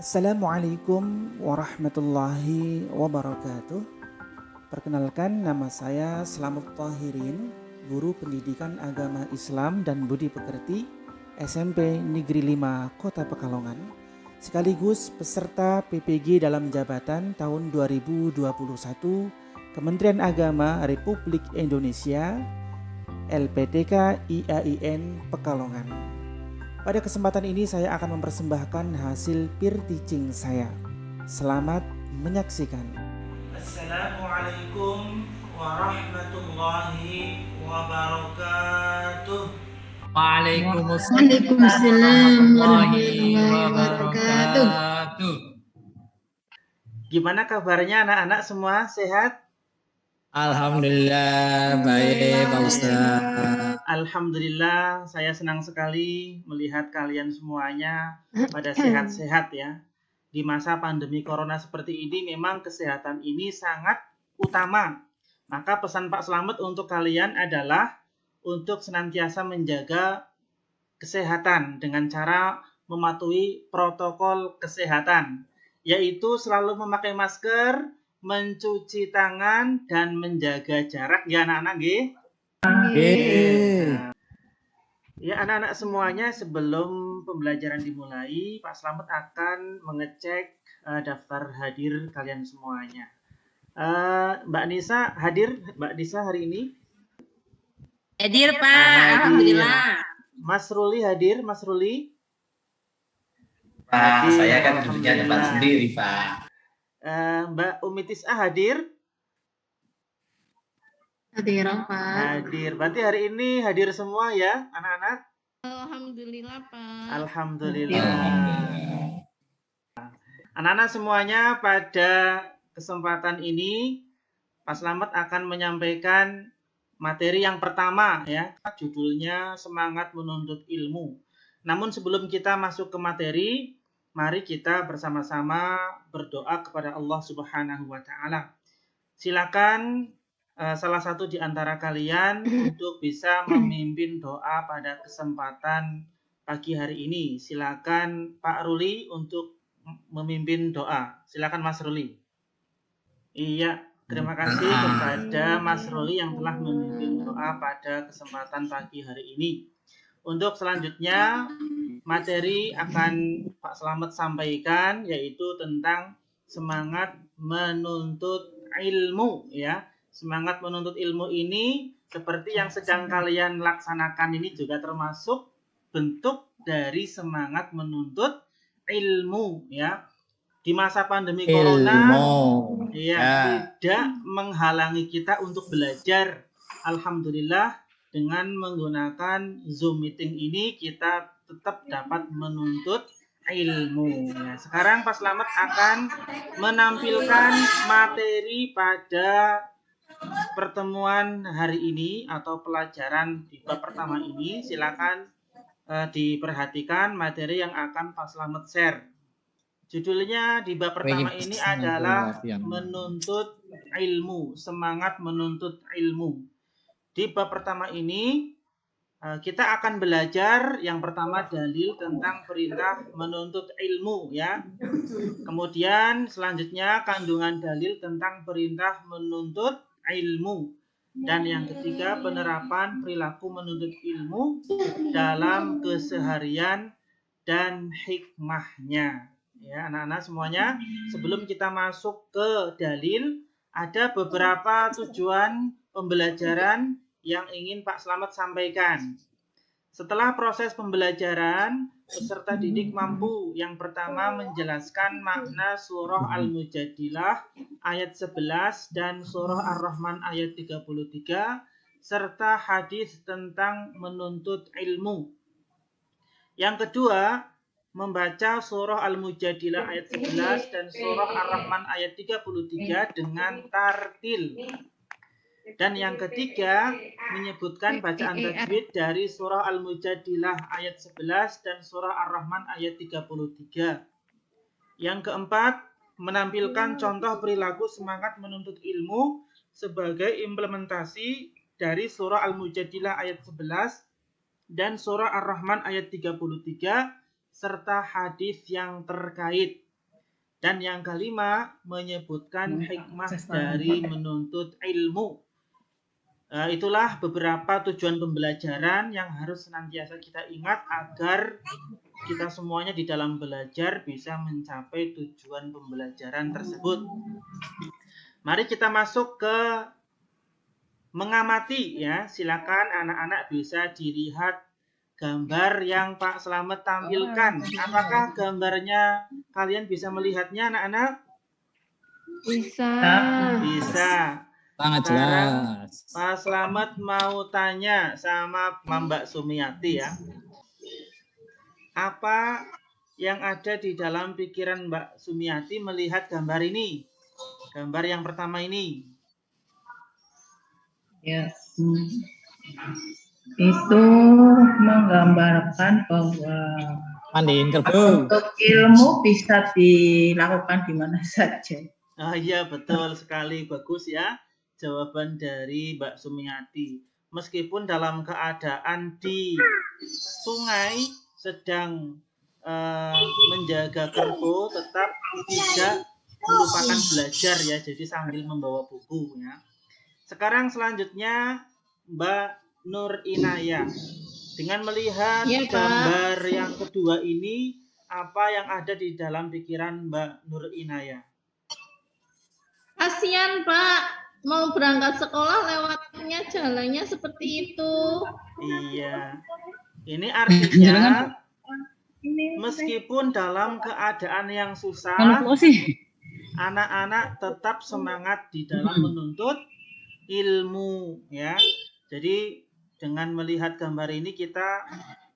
Assalamualaikum warahmatullahi wabarakatuh. Perkenalkan, nama saya Slamet Tahirin, guru pendidikan agama Islam dan budi pekerti SMP Negeri 5 Kota Pekalongan, sekaligus peserta PPG dalam jabatan tahun 2021 Kementerian Agama Republik Indonesia LPTK IAIN Pekalongan. Pada kesempatan ini saya akan mempersembahkan hasil peer teaching saya. Selamat menyaksikan. Assalamualaikum warahmatullahi wabarakatuh. Waalaikumsalam warahmatullahi wabarakatuh. Gimana kabarnya anak-anak semua, sehat? Alhamdulillah baik Pak Ustaz. Alhamdulillah, saya senang sekali melihat kalian semuanya pada sehat-sehat ya. Di masa pandemi corona seperti ini memang kesehatan ini sangat utama. Maka pesan Pak Slamet untuk kalian adalah untuk senantiasa menjaga kesehatan dengan cara mematuhi protokol kesehatan, yaitu selalu memakai masker, mencuci tangan, dan menjaga jarak ya anak-anak nggih. Ya anak-anak semuanya, sebelum pembelajaran dimulai, Pak Slamet akan mengecek daftar hadir kalian semuanya. Mbak Nisa hadir, Mbak Nisa hari ini? Hadir Pak, alhamdulillah. Mas Ruli hadir, Mas Ruli? Pak, saya kan duduknya depan sendiri Pak. Mbak Umitis hadir? Hadir Pak. Hadir. Berarti hari ini hadir semua ya anak-anak? Alhamdulillah Pak. Alhamdulillah. Anak-anak semuanya, pada kesempatan ini Pak Slamet akan menyampaikan materi yang pertama ya. Judulnya Semangat Menuntut Ilmu. Namun sebelum kita masuk ke materi, mari kita bersama-sama berdoa kepada Allah Subhanahu wa taala. Silakan salah satu di antara kalian untuk bisa memimpin doa pada kesempatan pagi hari ini. Silakan Pak Ruli untuk memimpin doa. Silakan Mas Ruli. Iya, terima kasih kepada Mas Ruli yang telah memimpin doa pada kesempatan pagi hari ini. Untuk selanjutnya, materi akan Pak Slamet sampaikan, yaitu tentang semangat menuntut ilmu ya. Semangat menuntut ilmu ini seperti yang sedang kalian laksanakan ini juga termasuk bentuk dari semangat menuntut ilmu ya. Di masa pandemi corona tidak menghalangi kita untuk belajar. Alhamdulillah, dengan menggunakan Zoom meeting ini kita tetap dapat menuntut ilmu. Nah, sekarang Pak Slamet akan menampilkan materi pada pertemuan hari ini atau pelajaran di bab pertama ini. Silakan diperhatikan materi yang akan Pak Slamet share. Judulnya di bab pertama ini adalah menuntut ilmu, semangat menuntut ilmu. Di bab pertama ini kita akan belajar yang pertama dalil tentang perintah menuntut ilmu ya. Kemudian selanjutnya kandungan dalil tentang perintah menuntut ilmu. Dan yang ketiga penerapan perilaku menuntut ilmu dalam keseharian dan hikmahnya. Ya, anak-anak semuanya, sebelum kita masuk ke dalil, ada beberapa tujuan pembelajaran yang ingin Pak Slamet sampaikan. Setelah proses pembelajaran, peserta didik mampu yang pertama menjelaskan makna surah Al-Mujadilah ayat 11 dan surah Ar-Rahman ayat 33 serta hadis tentang menuntut ilmu. Yang kedua, membaca surah Al-Mujadilah ayat 11 dan surah Ar-Rahman ayat 33 dengan tartil. Dan yang ketiga, menyebutkan bacaan tajwid dari surah Al-Mujadilah ayat 11 dan surah Ar-Rahman ayat 33. Yang keempat, menampilkan contoh perilaku semangat menuntut ilmu sebagai implementasi dari surah Al-Mujadilah ayat 11 dan surah Ar-Rahman ayat 33 serta hadis yang terkait. Dan yang kelima, menyebutkan hikmah dari menuntut ilmu. Itulah beberapa tujuan pembelajaran yang harus senantiasa kita ingat agar kita semuanya di dalam belajar bisa mencapai tujuan pembelajaran tersebut. Mari kita masuk ke mengamati ya. Silakan anak-anak bisa dilihat gambar yang Pak Slamet tampilkan. Apakah gambarnya kalian bisa melihatnya anak-anak? Bisa. Bisa. Sangat Sekarang jelas. Pak Slamet mau tanya sama Mbak Sumiati ya. Apa yang ada di dalam pikiran Mbak Sumiati melihat gambar ini? Gambar yang pertama ini. Ya, itu menggambarkan bahwa Mandiin kerbau. untuk ilmu bisa dilakukan di mana saja. Oh iya, betul sekali. Bagus ya jawaban dari Mbak Sumiati. Meskipun dalam keadaan di sungai sedang menjaga kerbau, tetap tidak melupakan belajar ya. Jadi sambil membawa buku ya. Sekarang selanjutnya Mbak Nur Inayah. Dengan melihat Iya, Pak. gambar yang kedua ini, apa yang ada di dalam pikiran Mbak Nur Inayah? Kasihan Pak, mau berangkat sekolah lewatnya jalannya seperti itu. Iya. Ini artinya meskipun dalam keadaan yang susah, anak-anak tetap semangat di dalam menuntut ilmu ya. Jadi dengan melihat gambar ini kita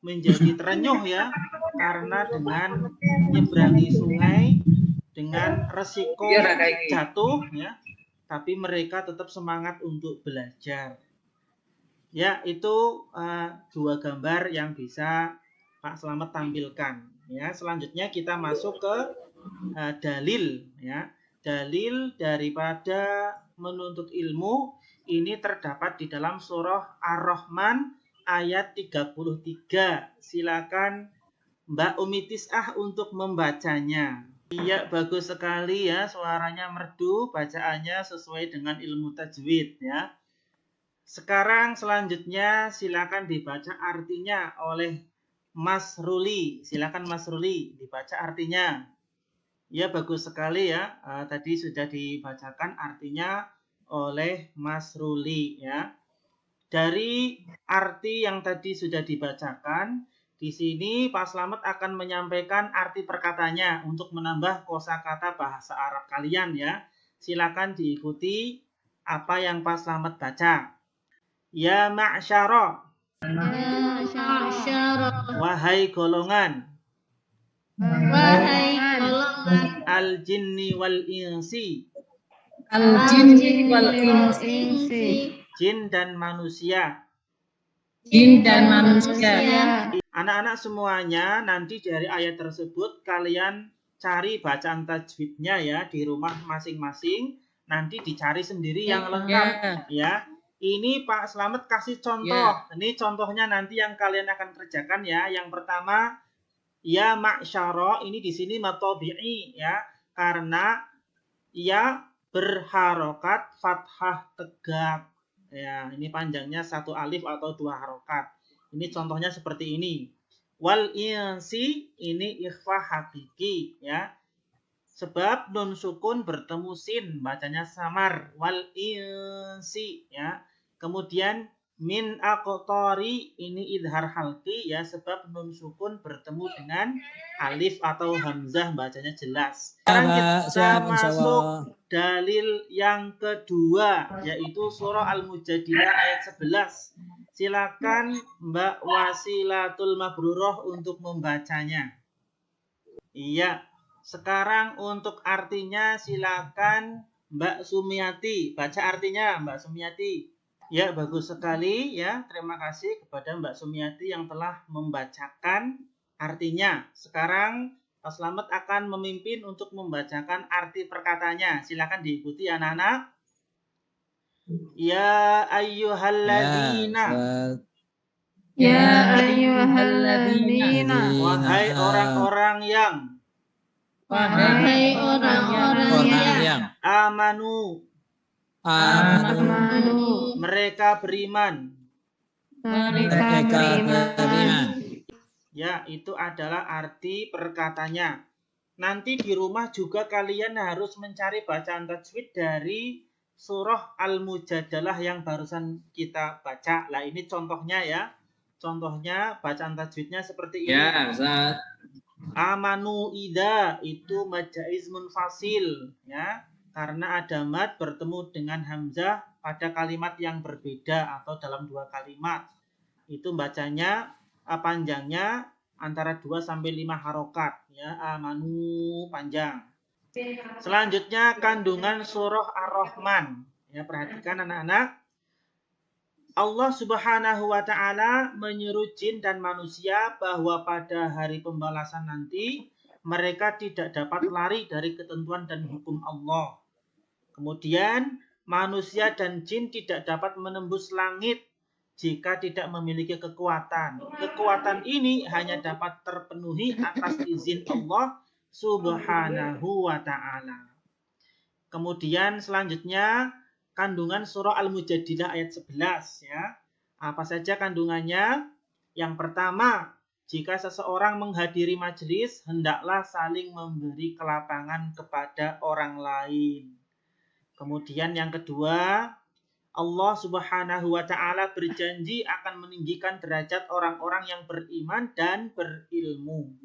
menjadi terenyuh ya, karena dengan menyeberangi sungai dengan resiko jatuh ya, tapi mereka tetap semangat untuk belajar. Ya, itu dua gambar yang bisa Pak Slamet tampilkan ya. Selanjutnya kita masuk ke dalil ya. Dalil daripada menuntut ilmu ini terdapat di dalam surah Ar-Rahman ayat 33. Silakan Mbak Umi Tis'ah untuk membacanya. Iya, bagus sekali ya, suaranya merdu, bacaannya sesuai dengan ilmu tajwid ya. Sekarang selanjutnya silakan dibaca artinya oleh Mas Ruli. Silakan Mas Ruli dibaca artinya. Ya, bagus sekali ya. Tadi sudah dibacakan artinya oleh Mas Ruli ya. Dari arti yang tadi sudah dibacakan, di sini Pak Slamet akan menyampaikan arti perkatanya untuk menambah kosakata bahasa Arab kalian ya. Silakan diikuti apa yang Pak Slamet baca. Ya ma'syara. Wahai golongan. Wahai golongan Al-jinni wal insi. Al-jinni wal insi. Jin dan manusia. Jin dan manusia. Anak-anak semuanya, nanti dari ayat tersebut kalian cari bacaan tajwidnya ya di rumah masing-masing. Nanti dicari sendiri yang lengkap ya. Ini Pak Slamet kasih contoh. Ini contohnya nanti yang kalian akan kerjakan ya. Yang pertama, ya ma'syara, ini di sini matobi'i ya. Karena ya berharokat fathah tegak. Ya, ini panjangnya satu alif atau dua harokat. Ini contohnya seperti ini. Wal insi ini ikhfa hakiki ya. Sebab nun sukun bertemu sin, bacanya samar. Wal insi ya. Kemudian min aqtari ini idhar halqi ya, sebab nun sukun bertemu dengan alif atau hamzah, bacanya jelas. Sekarang kita masuk dalil yang kedua, yaitu surah Al-Mujadilah ayat 11. Silakan Mbak Wasilatul Mabrurah untuk membacanya. Iya. Sekarang untuk artinya silakan Mbak Sumiati. Baca artinya Mbak Sumiati. Ya, bagus sekali ya. Terima kasih kepada Mbak Sumiati yang telah membacakan artinya. Sekarang Pak Slamet akan memimpin untuk membacakan arti perkatanya. Silakan diikuti anak-anak. Ya ayyuhalladzina. Ya ayyuhalladzina. Wahai orang-orang yang Wahai orang-orang Orang yang yang amanu, amanu, mereka beriman. mereka beriman. Ya, itu adalah arti perkatanya. Nanti di rumah juga kalian harus mencari bacaan tajwid dari surah Al-Mujadalah yang barusan kita baca. Lah ini contohnya ya. Contohnya bacaan tajwidnya seperti ini. Ya, Ustaz. Amanu ida itu majaiz munfasil ya. Karena ada mad bertemu dengan hamzah pada kalimat yang berbeda atau dalam dua kalimat. Itu bacanya panjangnya antara 2 sampai 5 harokat ya. Amanu panjang. Selanjutnya kandungan surah Ar-Rahman. Ya, perhatikan anak-anak. Allah Subhanahu wa taala menyuruh jin dan manusia bahwa pada hari pembalasan nanti mereka tidak dapat lari dari ketentuan dan hukum Allah. Kemudian manusia dan jin tidak dapat menembus langit jika tidak memiliki kekuatan. Kekuatan ini hanya dapat terpenuhi atas izin Allah Subhanahu wa taala. Kemudian selanjutnya kandungan surah Al-Mujadilah ayat 11 ya. Apa saja kandungannya? Yang pertama, jika seseorang menghadiri majelis, hendaklah saling memberi kelapangan kepada orang lain. Kemudian yang kedua, Allah Subhanahu wa taala berjanji akan meninggikan derajat orang-orang yang beriman dan berilmu.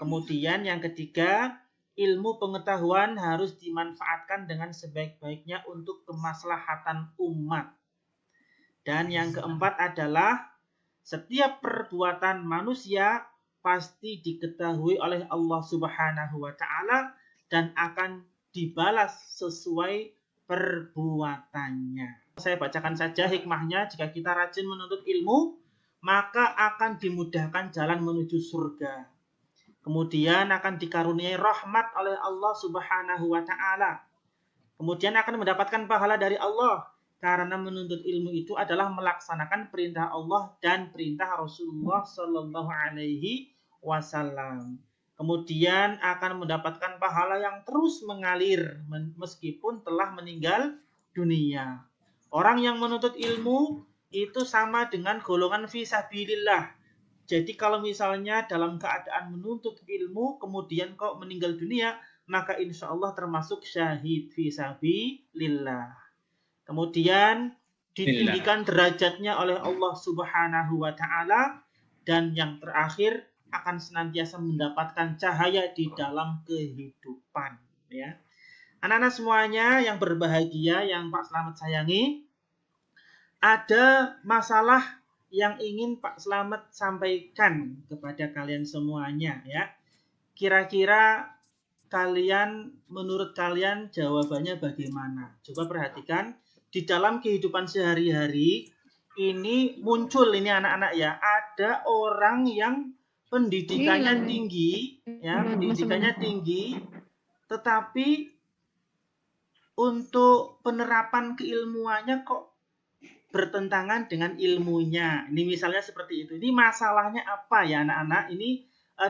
Kemudian yang ketiga, ilmu pengetahuan harus dimanfaatkan dengan sebaik-baiknya untuk kemaslahatan umat. Dan yang keempat adalah setiap perbuatan manusia pasti diketahui oleh Allah Subhanahu wa taala dan akan dibalas sesuai perbuatannya. Saya bacakan saja hikmahnya. Jika kita rajin menuntut ilmu, maka akan dimudahkan jalan menuju surga. Kemudian akan dikaruniai rahmat oleh Allah Subhanahu wa taala. Kemudian akan mendapatkan pahala dari Allah karena menuntut ilmu itu adalah melaksanakan perintah Allah dan perintah Rasulullah Shallallahu alaihi wasallam. Kemudian akan mendapatkan pahala yang terus mengalir meskipun telah meninggal dunia. Orang yang menuntut ilmu itu sama dengan golongan fisabilillah. Jadi kalau misalnya dalam keadaan menuntut ilmu kemudian kok meninggal dunia, maka insya Allah termasuk syahid fisabilillah. Kemudian ditinggikan derajatnya oleh Allah Subhanahu wa taala dan yang terakhir akan senantiasa mendapatkan cahaya di dalam kehidupan ya. Anak-anak semuanya yang berbahagia yang Pak Slamet sayangi, ada masalah yang ingin Pak Slamet sampaikan kepada kalian semuanya ya. Kira-kira menurut kalian jawabannya bagaimana? Coba perhatikan di dalam kehidupan sehari-hari ini muncul ini anak-anak ya, ada orang yang pendidikannya tinggi ya, pendidikannya tinggi tetapi untuk penerapan keilmuannya kok bertentangan dengan ilmunya. Ini misalnya seperti itu. Ini masalahnya apa ya anak-anak? Ini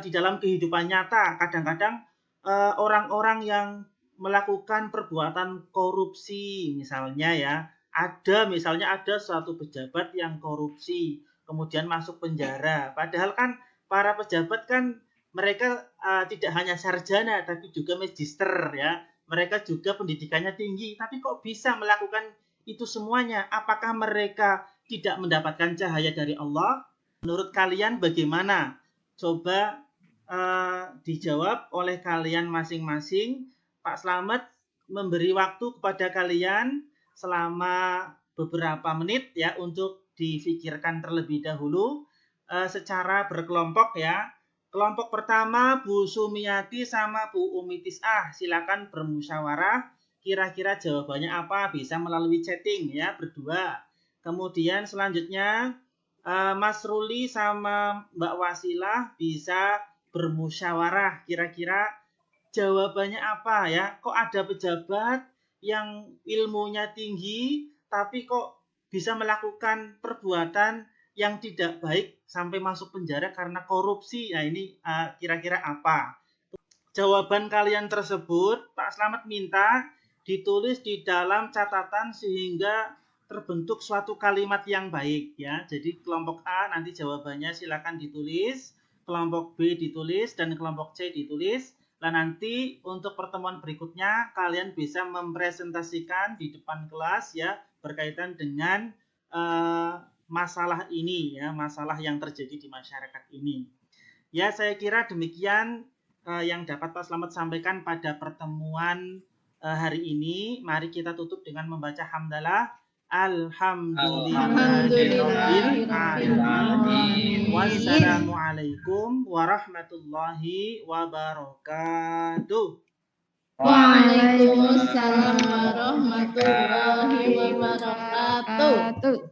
di dalam kehidupan nyata. Kadang-kadang orang-orang yang melakukan perbuatan korupsi misalnya ya. Misalnya ada suatu pejabat yang korupsi. Kemudian masuk penjara. Padahal kan para pejabat kan mereka tidak hanya sarjana tapi juga magister ya. Mereka juga pendidikannya tinggi. Tapi kok bisa melakukan itu semuanya? Apakah mereka tidak mendapatkan cahaya dari Allah? Menurut kalian bagaimana? Coba dijawab oleh kalian masing-masing. Pak Slamet memberi waktu kepada kalian selama beberapa menit ya untuk difikirkan terlebih dahulu secara berkelompok ya. Kelompok pertama Bu Sumiati sama Bu Umi Tis'ah, silakan bermusyawarah. Kira-kira jawabannya apa? Bisa melalui chatting ya berdua. Kemudian selanjutnya Mas Ruli sama Mbak Wasilah bisa bermusyawarah. Kira-kira jawabannya apa ya? Kok ada pejabat yang ilmunya tinggi tapi kok bisa melakukan perbuatan yang tidak baik sampai masuk penjara karena korupsi? Nah ini kira-kira apa? jawaban kalian tersebut Pak Slamet minta ditulis di dalam catatan sehingga terbentuk suatu kalimat yang baik ya. Jadi kelompok A nanti jawabannya silakan ditulis, kelompok B ditulis, dan kelompok C ditulis. Dan nanti untuk pertemuan berikutnya kalian bisa mempresentasikan di depan kelas ya berkaitan dengan masalah ini ya, masalah yang terjadi di masyarakat ini. Ya, saya kira demikian yang dapat Pak Slamet sampaikan pada pertemuan hari ini. Mari kita tutup dengan membaca hamdalah. Alhamdulillahirrahmanirrahim. Wassalamualaikum warahmatullahi wabarakatuh. Waalaikumsalam warahmatullahi wabarakatuh.